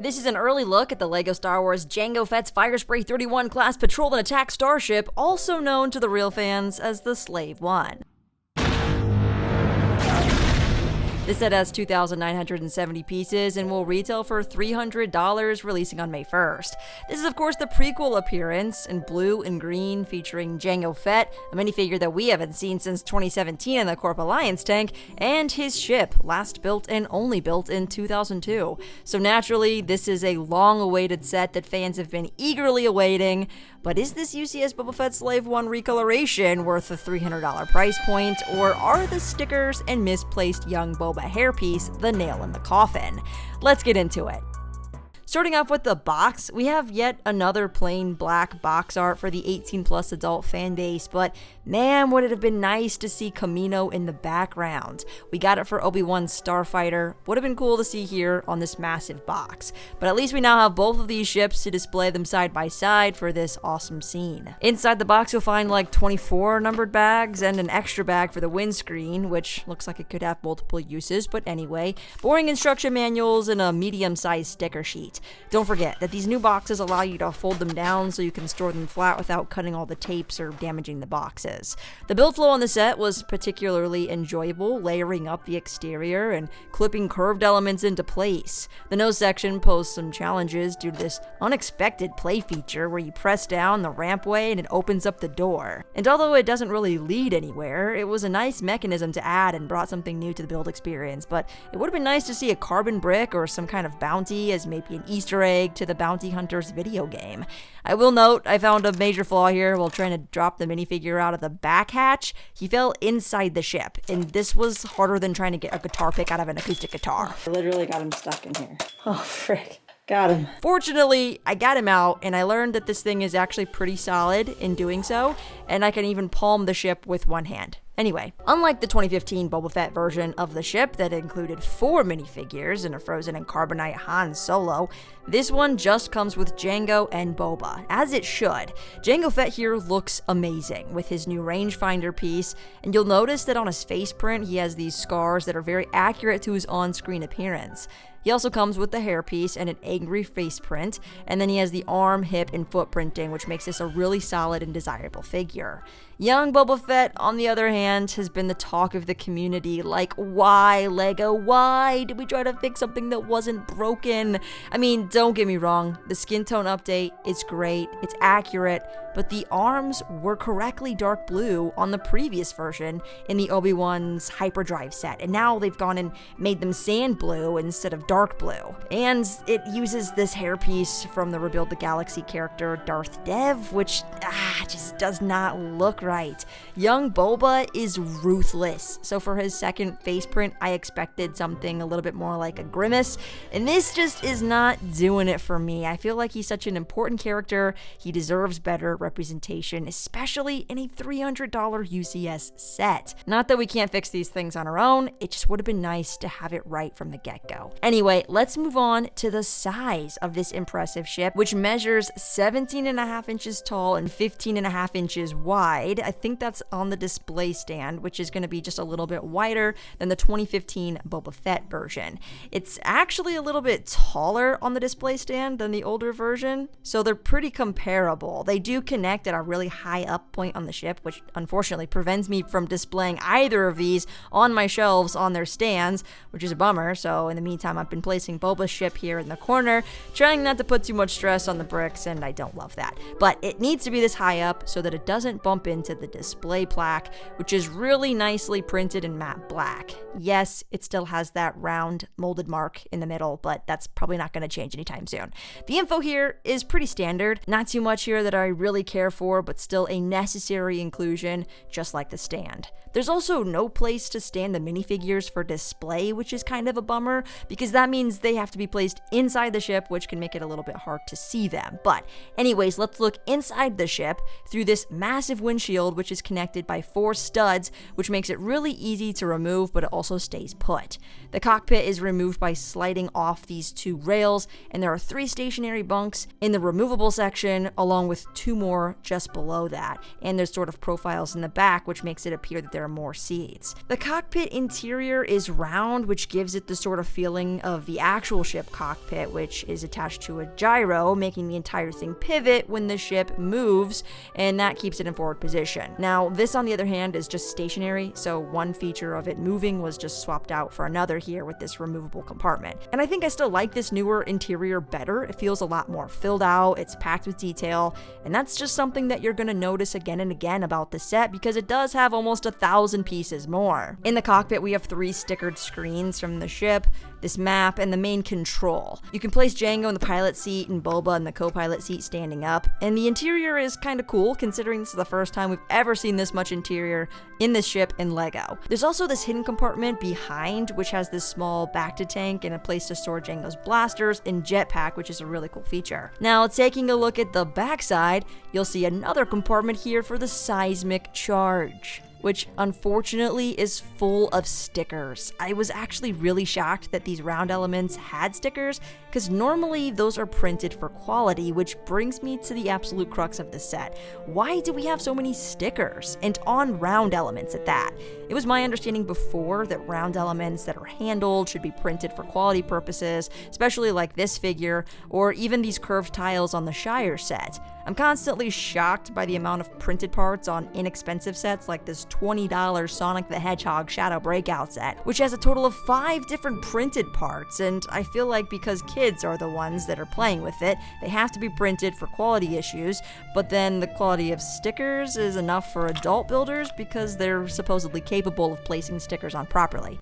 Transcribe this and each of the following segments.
This is an early look at the LEGO Star Wars Jango Fett's Firespray 31 class patrol and attack starship, also known to the real fans as the Slave One. This set has 2,970 pieces and will retail for $300, releasing on May 1st. This is of course the prequel appearance in blue and green featuring Jango Fett, a minifigure that we haven't seen since 2017 in the Corp Alliance tank, and his ship, last built and only built in 2002. So naturally, this is a long-awaited set that fans have been eagerly awaiting. But is this UCS Boba Fett Slave One recoloration worth a $300 price point, or are the stickers and misplaced young Boba hairpiece the nail in the coffin? Let's get into it. Starting off with the box, we have yet another plain black box art for the 18+ adult fan base, but man, would it have been nice to see Kamino in the background. We got it for Obi-Wan's Starfighter. Would have been cool to see here on this massive box. But at least we now have both of these ships to display them side by side for this awesome scene. Inside the box you'll find like 24 numbered bags and an extra bag for the windscreen, which looks like it could have multiple uses, but anyway. Boring instruction manuals and a medium-sized sticker sheet. Don't forget that these new boxes allow you to fold them down so you can store them flat without cutting all the tapes or damaging the boxes. The build flow on the set was particularly enjoyable, layering up the exterior and clipping curved elements into place. The nose section posed some challenges due to this unexpected play feature where you press down the rampway and it opens up the door. And although it doesn't really lead anywhere, it was a nice mechanism to add and brought something new to the build experience, but it would have been nice to see a carbon brick or some kind of bounty as maybe an Easter egg to the Bounty Hunters video game. I will note, I found a major flaw here while trying to drop the minifigure out of the back hatch. He fell inside the ship, and this was harder than trying to get a guitar pick out of an acoustic guitar. I literally got him stuck in here. Oh, frick. Got him. Fortunately, I got him out, and I learned that this thing is actually pretty solid in doing so, and I can even palm the ship with one hand. Anyway, unlike the 2015 Boba Fett version of the ship that included 4 minifigures and a frozen and carbonite Han Solo, this one just comes with Jango and Boba, as it should. Jango Fett here looks amazing with his new rangefinder piece, and you'll notice that on his face print he has these scars that are very accurate to his on-screen appearance. He also comes with the hairpiece and an angry face print, and then he has the arm, hip, and foot printing, which makes this a really solid and desirable figure. Young Boba Fett, on the other hand, has been the talk of the community, like, why, LEGO, why did we try to fix something that wasn't broken? I mean, don't get me wrong, the skin tone update is great, it's accurate, but the arms were correctly dark blue on the previous version in the Obi-Wan's Hyperdrive set, and now they've gone and made them sand blue instead of dark blue. And it uses this hairpiece from the Rebuild the Galaxy character Darth Dev, which just does not look right. Young Boba is ruthless, so for his second face print I expected something a little bit more like a grimace, and this just is not doing it for me. I feel like he's such an important character, he deserves better representation, especially in a $300 UCS set. Not that we can't fix these things on our own, it just would have been nice to have it right from the get-go. Anyway, let's move on to the size of this impressive ship, which measures 17.5 inches tall and 15.5 inches wide. I think that's on the display stand, which is going to be just a little bit wider than the 2015 Boba Fett version. It's actually a little bit taller on the display stand than the older version, so they're pretty comparable. They do connect at a really high up point on the ship, which unfortunately prevents me from displaying either of these on my shelves on their stands, which is a bummer. So in the meantime, I've been placing Boba's ship here in the corner, trying not to put too much stress on the bricks, and I don't love that. But it needs to be this high up so that it doesn't bump into the display plaque, which is really nicely printed in matte black. Yes, it still has that round molded mark in the middle, but that's probably not going to change anytime soon. The info here is pretty standard, not too much here that I really care for, but still a necessary inclusion, just like the stand. There's also no place to stand the minifigures for display, which is kind of a bummer, because that means they have to be placed inside the ship, which can make it a little bit hard to see them. But anyways, let's look inside the ship through this massive windshield, which is connected by 4 studs, which makes it really easy to remove, but it also stays put. The cockpit is removed by sliding off these 2 rails, and there are 3 stationary bunks in the removable section, along with 2 more just below that, and there's sort of profiles in the back, which makes it appear that there are more seats. The cockpit interior is round, which gives it the sort of feeling of the actual ship cockpit, which is attached to a gyro, making the entire thing pivot when the ship moves, and that keeps it in forward position. Now, this on the other hand is just stationary, so one feature of it moving was just swapped out for another here with this removable compartment. And I think I still like this newer interior better. It feels a lot more filled out, it's packed with detail, and that's just something that you're gonna notice again and again about the set because it does have almost 1,000 pieces more. In the cockpit, we have 3 stickered screens from the ship, this map, and the main control. You can place Jango in the pilot seat and Boba in the co-pilot seat standing up, and the interior is kinda cool considering this is the first time we've ever seen this much interior in this ship in LEGO. There's also this hidden compartment behind, which has this small bacta tank and a place to store Jango's blasters and jetpack, which is a really cool feature. Now, taking a look at the backside, you'll see another compartment here for the seismic charge, which unfortunately is full of stickers. I was actually really shocked that these round elements had stickers, because normally those are printed for quality, which brings me to the absolute crux of the set. Why do we have so many stickers, and on round elements at that? It was my understanding before that round elements that are handled should be printed for quality purposes, especially like this figure, or even these curved tiles on the Shire set. I'm constantly shocked by the amount of printed parts on inexpensive sets like this $20 Sonic the Hedgehog Shadow Breakout set, which has a total of 5 different printed parts, and I feel like because kids are the ones that are playing with it, they have to be printed for quality issues, but then the quality of stickers is enough for adult builders because they're supposedly capable of placing stickers on properly.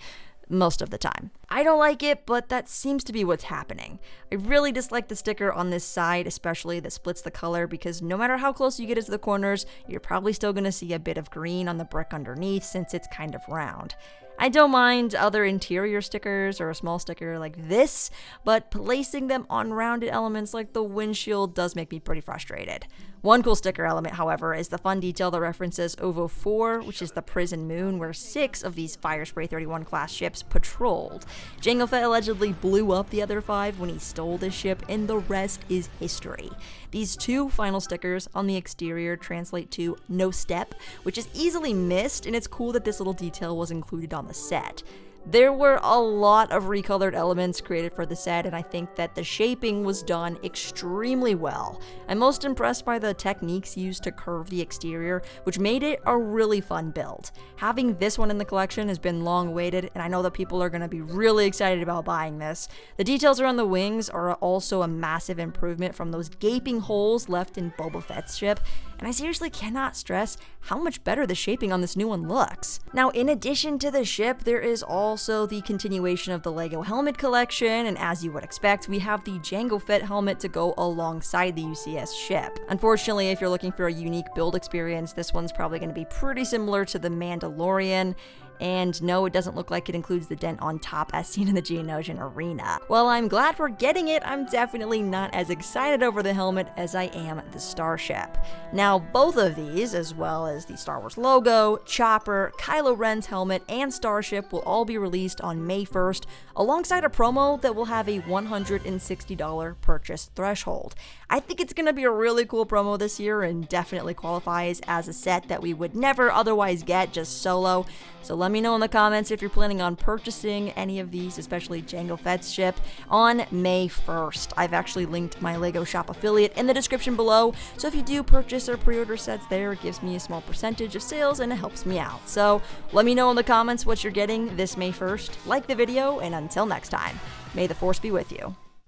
Most of the time. I don't like it, but that seems to be what's happening. I really dislike the sticker on this side, especially that splits the color, because no matter how close you get to the corners, you're probably still going to see a bit of green on the brick underneath since it's kind of round. I don't mind other interior stickers or a small sticker like this, but placing them on rounded elements like the windshield does make me pretty frustrated. One cool sticker element, however, is the fun detail that references OVO 4, which is the prison moon where 6 of these Firespray 31 class ships patrolled. Jango Fett allegedly blew up the other 5 when he stole this ship, and the rest is history. These 2 final stickers on the exterior translate to no step, which is easily missed, and it's cool that this little detail was included on the set. There were a lot of recolored elements created for the set, and I think that the shaping was done extremely well. I'm most impressed by the techniques used to curve the exterior, which made it a really fun build. Having this one in the collection has been long awaited, and I know that people are going to be really excited about buying this. The details around the wings are also a massive improvement from those gaping holes left in Boba Fett's ship, and I seriously cannot stress how much better the shaping on this new one looks. Now, in addition to the ship, there is also the continuation of the LEGO helmet collection, and as you would expect, we have the Jango Fett helmet to go alongside the UCS ship. Unfortunately, if you're looking for a unique build experience, this one's probably going to be pretty similar to the Mandalorian. And no, it doesn't look like it includes the dent on top as seen in the Geonosian arena. While I'm glad we're getting it, I'm definitely not as excited over the helmet as I am the Starship. Now, both of these, as well as the Star Wars logo, Chopper, Kylo Ren's helmet, and Starship will all be released on May 1st, alongside a promo that will have a $160 purchase threshold. I think it's going to be a really cool promo this year and definitely qualifies as a set that we would never otherwise get just solo. So let me know in the comments if you're planning on purchasing any of these, especially Jango Fett's ship, on May 1st. I've actually linked my LEGO shop affiliate in the description below, so if you do purchase or pre-order sets there, it gives me a small percentage of sales and it helps me out. So let me know in the comments what you're getting this May 1st. Like the video, and until next time, may the Force be with you.